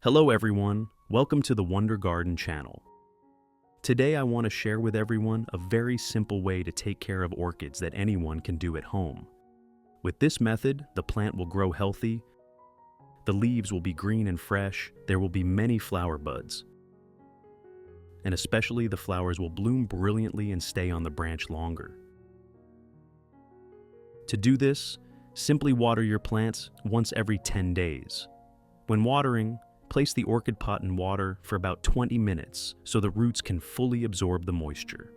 Hello everyone, welcome to the Wonder Garden channel. Today I want to share with everyone a very simple way to take care of orchids that anyone can do at home. With this method, the plant will grow healthy, the leaves will be green and fresh, there will be many flower buds, and especially the flowers will bloom brilliantly and stay on the branch longer. To do this, simply water your plants once every 10 days. When watering, place the orchid pot in water for about 20 minutes so the roots can fully absorb the moisture.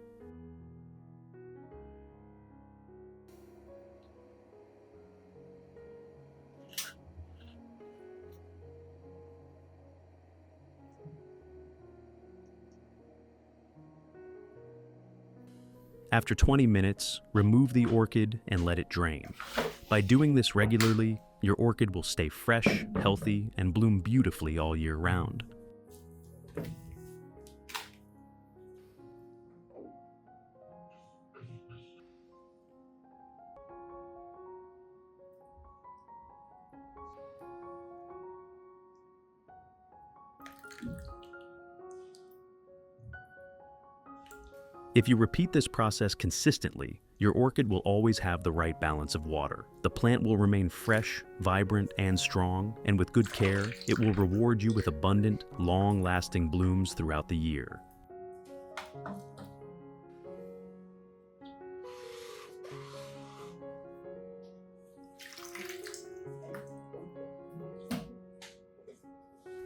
After 20 minutes, remove the orchid and let it drain. By doing this regularly, your orchid will stay fresh, healthy, and bloom beautifully all year round. If you repeat this process consistently, your orchid will always have the right balance of water. The plant will remain fresh, vibrant, and strong, and with good care, it will reward you with abundant, long-lasting blooms throughout the year.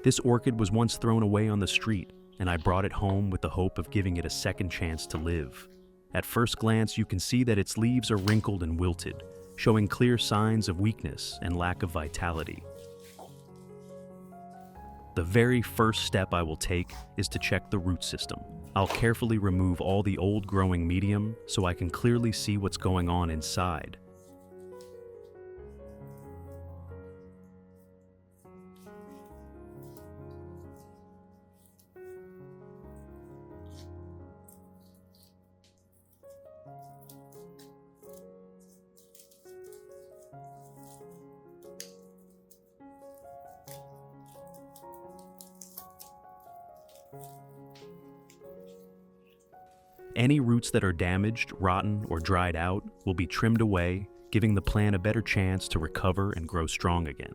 This orchid was once thrown away on the street, and I brought it home with the hope of giving it a second chance to live. At first glance, you can see that its leaves are wrinkled and wilted, showing clear signs of weakness and lack of vitality. The very first step I will take is to check the root system. I'll carefully remove all the old growing medium so I can clearly see what's going on inside. Any roots that are damaged, rotten, or dried out will be trimmed away, giving the plant a better chance to recover and grow strong again.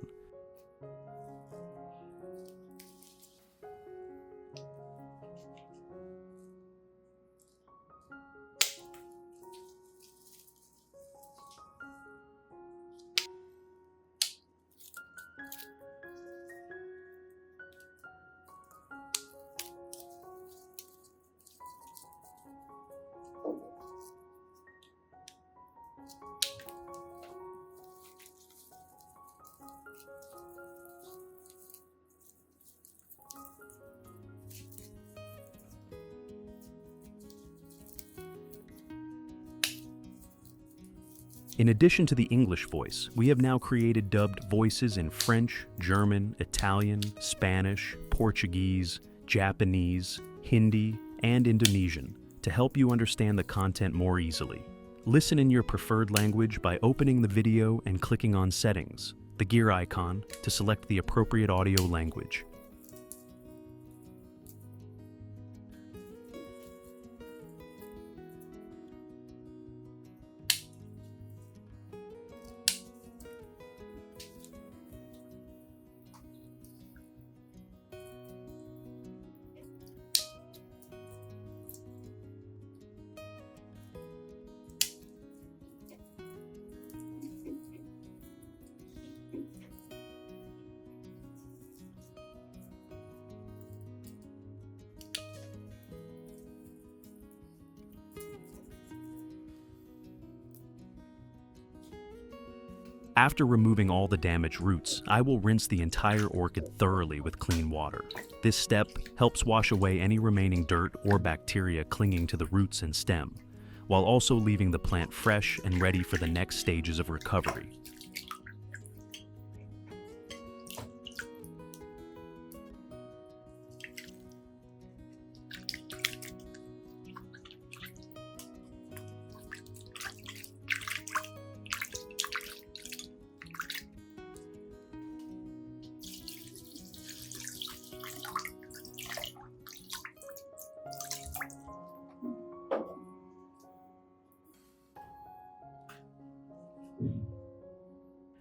In addition to the English voice, we have now created dubbed voices in French, German, Italian, Spanish, Portuguese, Japanese, Hindi, and Indonesian to help you understand the content more easily. Listen in your preferred language by opening the video and clicking on Settings, the gear icon, to select the appropriate audio language. After removing all the damaged roots, I will rinse the entire orchid thoroughly with clean water. This step helps wash away any remaining dirt or bacteria clinging to the roots and stem, while also leaving the plant fresh and ready for the next stages of recovery.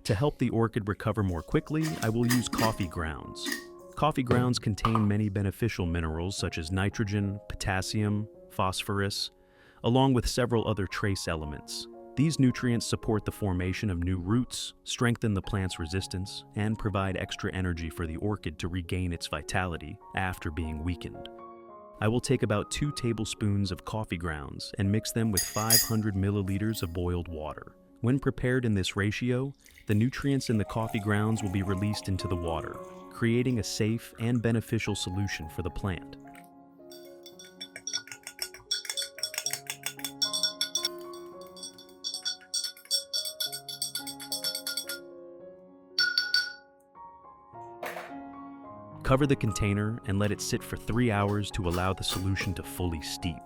To help the orchid recover more quickly, I will use coffee grounds. Coffee grounds contain many beneficial minerals such as nitrogen, potassium, phosphorus, along with several other trace elements. These nutrients support the formation of new roots, strengthen the plant's resistance, and provide extra energy for the orchid to regain its vitality after being weakened. I will take about 2 tablespoons of coffee grounds and mix them with 500 milliliters of boiled water. When prepared in this ratio, the nutrients in the coffee grounds will be released into the water, creating a safe and beneficial solution for the plant. Cover the container and let it sit for 3 hours to allow the solution to fully steep.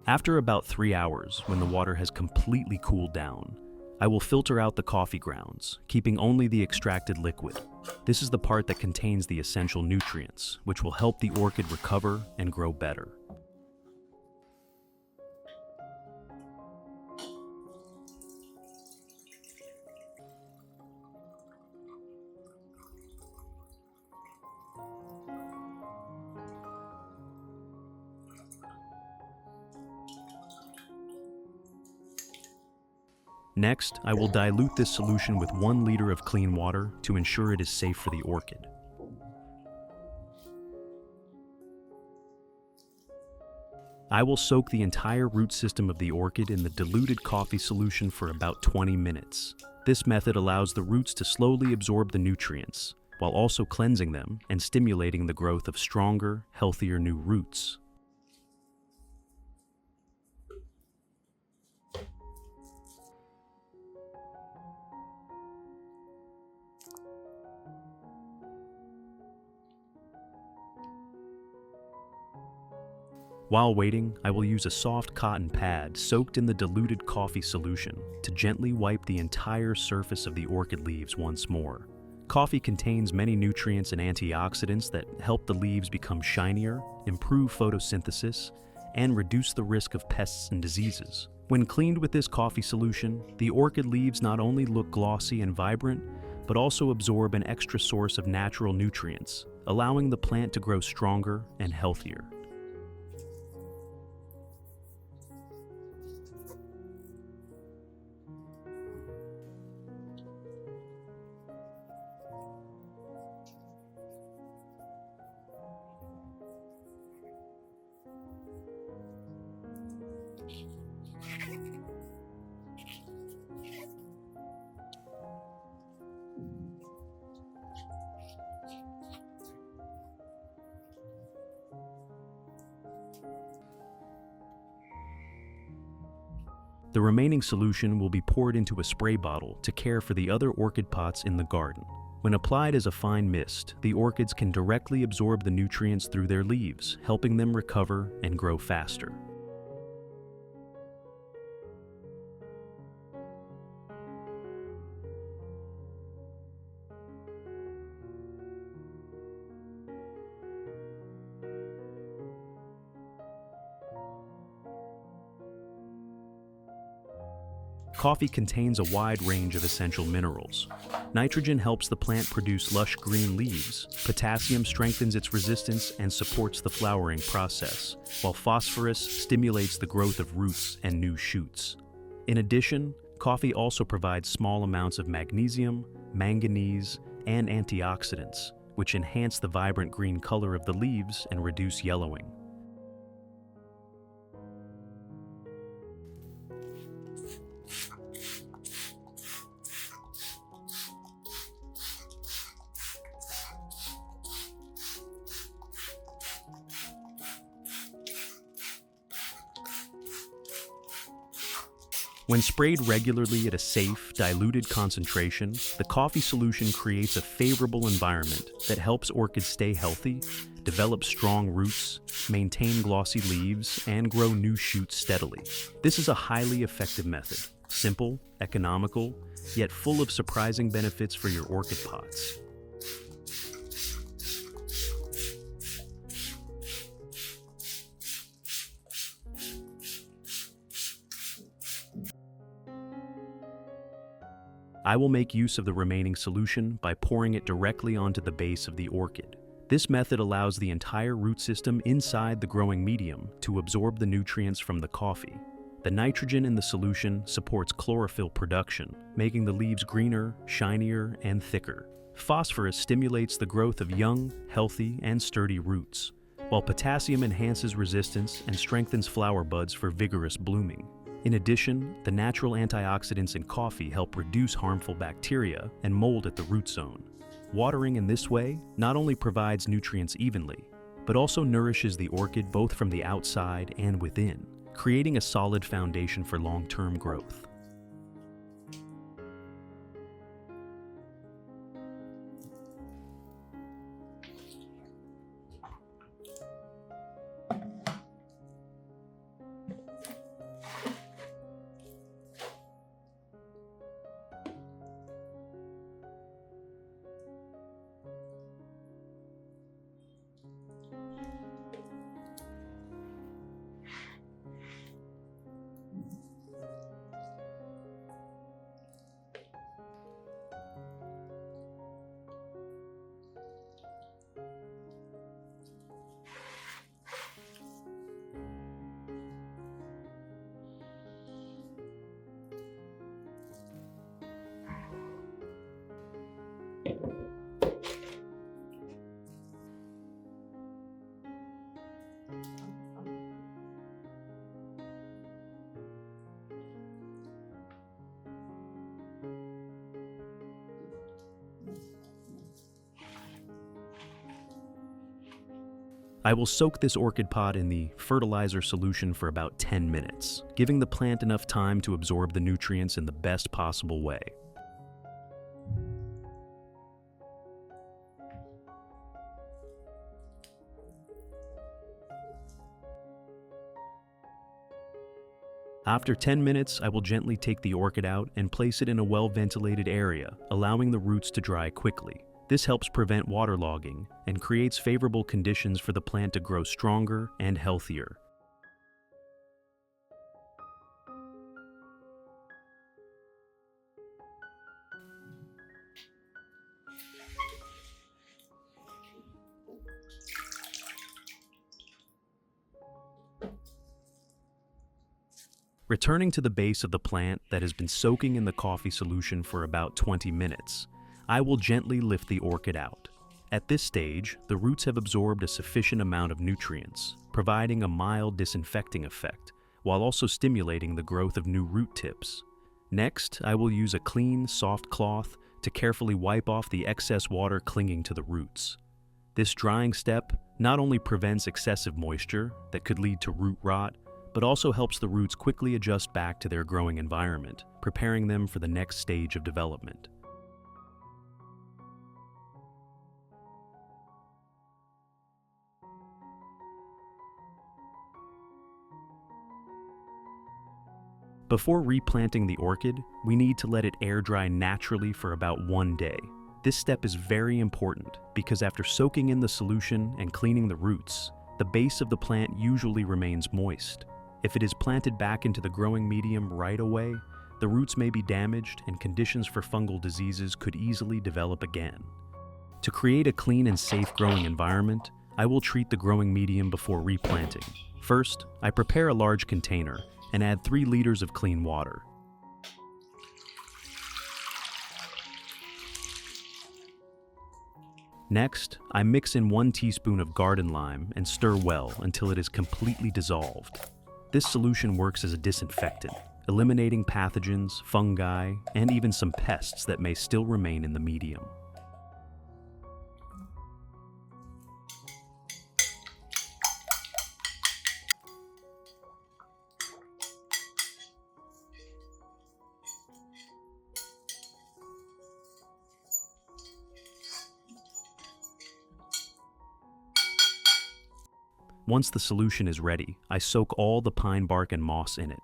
After about 3 hours, when the water has completely cooled down, I will filter out the coffee grounds, keeping only the extracted liquid. This is the part that contains the essential nutrients, which will help the orchid recover and grow better. Next, I will dilute this solution with 1 liter of clean water to ensure it is safe for the orchid. I will soak the entire root system of the orchid in the diluted coffee solution for about 20 minutes. This method allows the roots to slowly absorb the nutrients, while also cleansing them and stimulating the growth of stronger, healthier new roots. While waiting, I will use a soft cotton pad soaked in the diluted coffee solution to gently wipe the entire surface of the orchid leaves once more. Coffee contains many nutrients and antioxidants that help the leaves become shinier, improve photosynthesis, and reduce the risk of pests and diseases. When cleaned with this coffee solution, the orchid leaves not only look glossy and vibrant, but also absorb an extra source of natural nutrients, allowing the plant to grow stronger and healthier. The remaining solution will be poured into a spray bottle to care for the other orchid pots in the garden. When applied as a fine mist, the orchids can directly absorb the nutrients through their leaves, helping them recover and grow faster. Coffee contains a wide range of essential minerals. Nitrogen helps the plant produce lush green leaves. Potassium strengthens its resistance and supports the flowering process, while phosphorus stimulates the growth of roots and new shoots. In addition, coffee also provides small amounts of magnesium, manganese, and antioxidants, which enhance the vibrant green color of the leaves and reduce yellowing. When sprayed regularly at a safe, diluted concentration, the coffee solution creates a favorable environment that helps orchids stay healthy, develop strong roots, maintain glossy leaves, and grow new shoots steadily. This is a highly effective method, simple, economical, yet full of surprising benefits for your orchid pots. I will make use of the remaining solution by pouring it directly onto the base of the orchid. This method allows the entire root system inside the growing medium to absorb the nutrients from the coffee. The nitrogen in the solution supports chlorophyll production, making the leaves greener, shinier, and thicker. Phosphorus stimulates the growth of young, healthy, and sturdy roots, while potassium enhances resistance and strengthens flower buds for vigorous blooming. In addition, the natural antioxidants in coffee help reduce harmful bacteria and mold at the root zone. Watering in this way not only provides nutrients evenly, but also nourishes the orchid both from the outside and within, creating a solid foundation for long-term growth. I will soak this orchid pot in the fertilizer solution for about 10 minutes, giving the plant enough time to absorb the nutrients in the best possible way. After 10 minutes, I will gently take the orchid out and place it in a well-ventilated area, allowing the roots to dry quickly. This helps prevent waterlogging and creates favorable conditions for the plant to grow stronger and healthier. Returning to the base of the plant that has been soaking in the coffee solution for about 20 minutes, I will gently lift the orchid out. At this stage, the roots have absorbed a sufficient amount of nutrients, providing a mild disinfecting effect, while also stimulating the growth of new root tips. Next, I will use a clean, soft cloth to carefully wipe off the excess water clinging to the roots. This drying step not only prevents excessive moisture that could lead to root rot, but also helps the roots quickly adjust back to their growing environment, preparing them for the next stage of development. Before replanting the orchid, we need to let it air dry naturally for about 1 day. This step is very important because after soaking in the solution and cleaning the roots, the base of the plant usually remains moist. If it is planted back into the growing medium right away, the roots may be damaged and conditions for fungal diseases could easily develop again. To create a clean and safe growing environment, I will treat the growing medium before replanting. First, I prepare a large container and add 3 liters of clean water. Next, I mix in 1 teaspoon of garden lime and stir well until it is completely dissolved. This solution works as a disinfectant, eliminating pathogens, fungi, and even some pests that may still remain in the medium. Once the solution is ready, I soak all the pine bark and moss in it.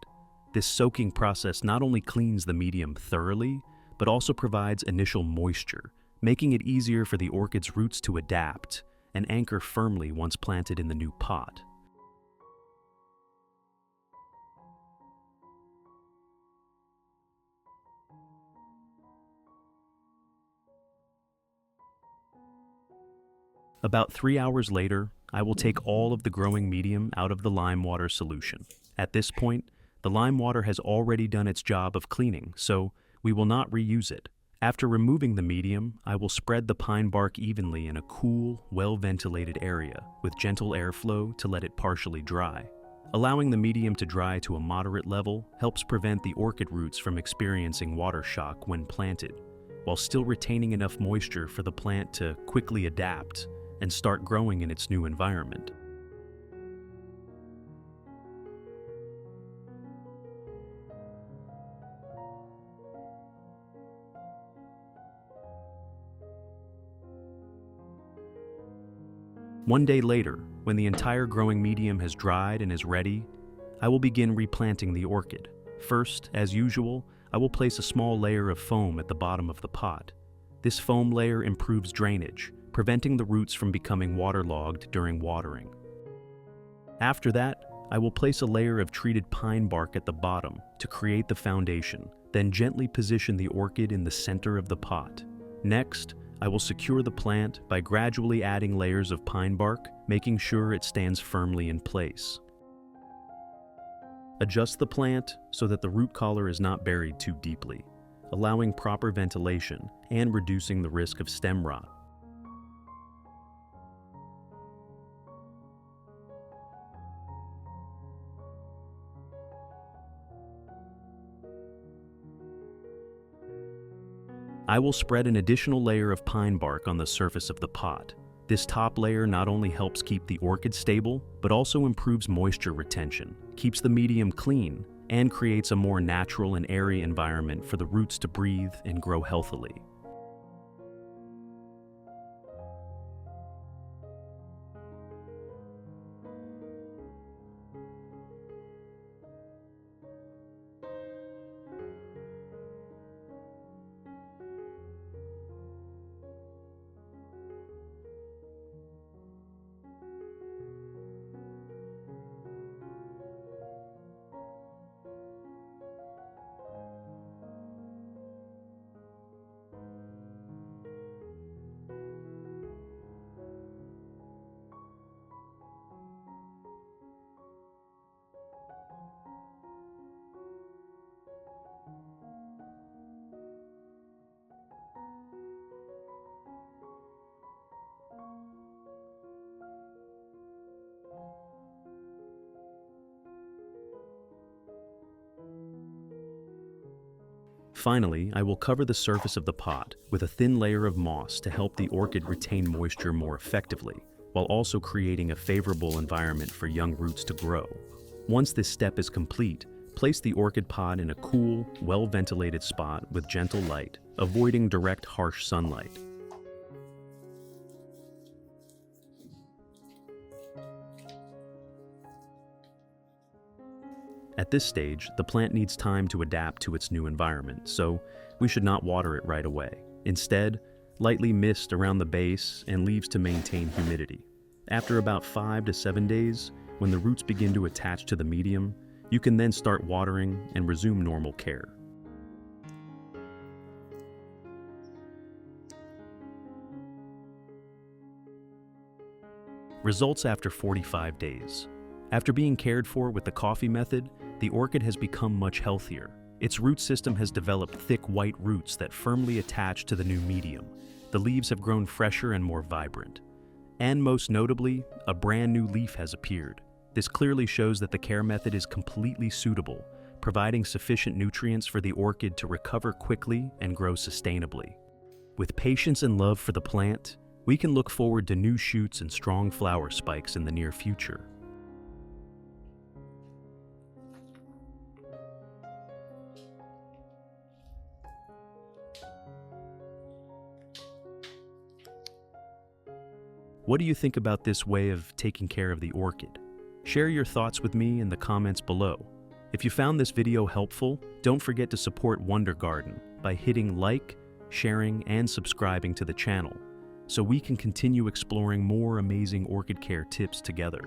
This soaking process not only cleans the medium thoroughly, but also provides initial moisture, making it easier for the orchid's roots to adapt and anchor firmly once planted in the new pot. About 3 hours later, I will take all of the growing medium out of the lime water solution. At this point, the lime water has already done its job of cleaning, so we will not reuse it. After removing the medium, I will spread the pine bark evenly in a cool, well-ventilated area with gentle airflow to let it partially dry. Allowing the medium to dry to a moderate level helps prevent the orchid roots from experiencing water shock when planted, while still retaining enough moisture for the plant to quickly adapt and start growing in its new environment. One day later, when the entire growing medium has dried and is ready, I will begin replanting the orchid. First, as usual, I will place a small layer of foam at the bottom of the pot. This foam layer improves drainage, preventing the roots from becoming waterlogged during watering. After that, I will place a layer of treated pine bark at the bottom to create the foundation, then gently position the orchid in the center of the pot. Next, I will secure the plant by gradually adding layers of pine bark, making sure it stands firmly in place. Adjust the plant so that the root collar is not buried too deeply, allowing proper ventilation and reducing the risk of stem rot. I will spread an additional layer of pine bark on the surface of the pot. This top layer not only helps keep the orchid stable, but also improves moisture retention, keeps the medium clean, and creates a more natural and airy environment for the roots to breathe and grow healthily. Finally, I will cover the surface of the pot with a thin layer of moss to help the orchid retain moisture more effectively, while also creating a favorable environment for young roots to grow. Once this step is complete, place the orchid pot in a cool, well-ventilated spot with gentle light, avoiding direct, harsh sunlight. At this stage, the plant needs time to adapt to its new environment, so we should not water it right away. Instead, lightly mist around the base and leaves to maintain humidity. After about 5 to 7 days, when the roots begin to attach to the medium, you can then start watering and resume normal care. Results after 45 days. After being cared for with the coffee method, the orchid has become much healthier. Its root system has developed thick white roots that firmly attach to the new medium. The leaves have grown fresher and more vibrant. And most notably, a brand new leaf has appeared. This clearly shows that the care method is completely suitable, providing sufficient nutrients for the orchid to recover quickly and grow sustainably. With patience and love for the plant, we can look forward to new shoots and strong flower spikes in the near future. What do you think about this way of taking care of the orchid? Share your thoughts with me in the comments below. If you found this video helpful, don't forget to support Wonder Garden by hitting like, sharing, and subscribing to the channel so we can continue exploring more amazing orchid care tips together.